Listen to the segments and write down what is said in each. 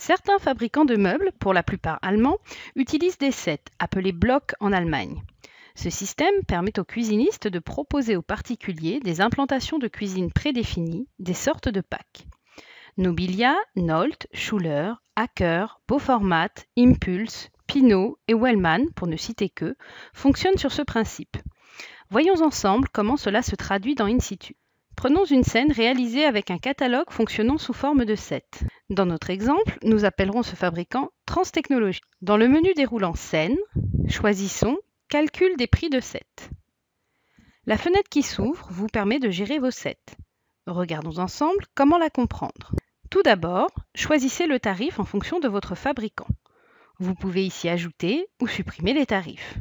Certains fabricants de meubles, pour la plupart allemands, utilisent des sets, appelés blocs en Allemagne. Ce système permet aux cuisinistes de proposer aux particuliers des implantations de cuisine prédéfinies, des sortes de packs. Nobilia, Nolt, Schuler, Acker, Beauformat, Impulse, Pinot et Wellman, pour ne citer qu'eux, fonctionnent sur ce principe. Voyons ensemble comment cela se traduit dans In situ. Prenons une scène réalisée avec un catalogue fonctionnant sous forme de set. Dans notre exemple, nous appellerons ce fabricant Transtechnologie. Dans le menu déroulant Scène, choisissons Calcul des prix de set. La fenêtre qui s'ouvre vous permet de gérer vos sets. Regardons ensemble comment la comprendre. Tout d'abord, choisissez le tarif en fonction de votre fabricant. Vous pouvez ici ajouter ou supprimer les tarifs.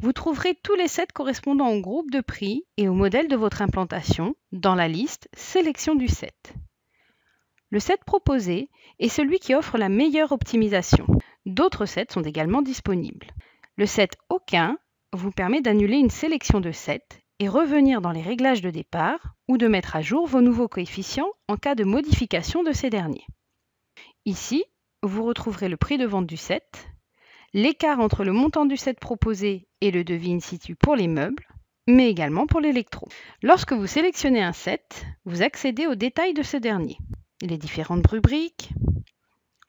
Vous trouverez tous les sets correspondant au groupe de prix et au modèle de votre implantation dans la liste Sélection du set. Le set proposé est celui qui offre la meilleure optimisation. D'autres sets sont également disponibles. Le set Aucun vous permet d'annuler une sélection de sets et revenir dans les réglages de départ ou de mettre à jour vos nouveaux coefficients en cas de modification de ces derniers. Ici, vous retrouverez le prix de vente du set, l'écart entre le montant du set proposé et le devis in situ pour les meubles, mais également pour l'électro. Lorsque vous sélectionnez un set, vous accédez aux détails de ce dernier. Les différentes rubriques,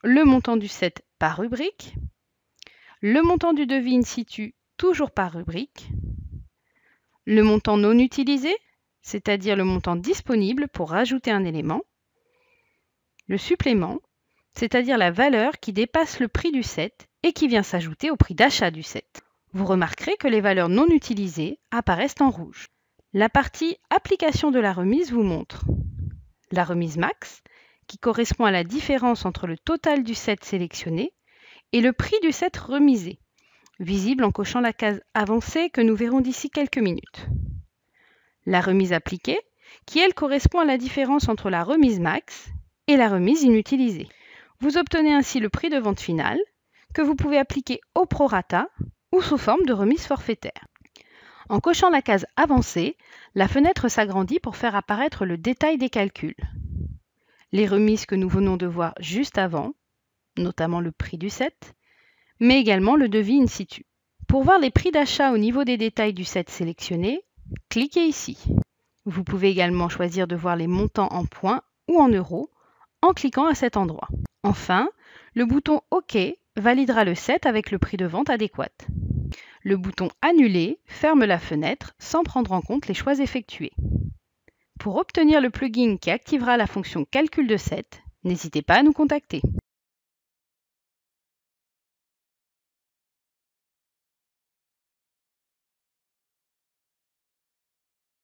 le montant du set par rubrique, le montant du devis in situ toujours par rubrique, le montant non utilisé, c'est-à-dire le montant disponible pour rajouter un élément, le supplément, c'est-à-dire la valeur qui dépasse le prix du set et qui vient s'ajouter au prix d'achat du set. Vous remarquerez que les valeurs non utilisées apparaissent en rouge. La partie Application de la remise vous montre la remise max, qui correspond à la différence entre le total du set sélectionné et le prix du set remisé, visible en cochant la case Avancée que nous verrons d'ici quelques minutes. La remise appliquée, qui elle correspond à la différence entre la remise max et la remise inutilisée. Vous obtenez ainsi le prix de vente final, que vous pouvez appliquer au prorata ou sous forme de remise forfaitaire. En cochant la case Avancée, la fenêtre s'agrandit pour faire apparaître le détail des calculs. Les remises que nous venons de voir juste avant, notamment le prix du set, mais également le devis in situ. Pour voir les prix d'achat au niveau des détails du set sélectionné, cliquez ici. Vous pouvez également choisir de voir les montants en points ou en euros en cliquant à cet endroit. Enfin, le bouton OK validera le set avec le prix de vente adéquat. Le bouton Annuler ferme la fenêtre sans prendre en compte les choix effectués. Pour obtenir le plugin qui activera la fonction Calcul de set, n'hésitez pas à nous contacter.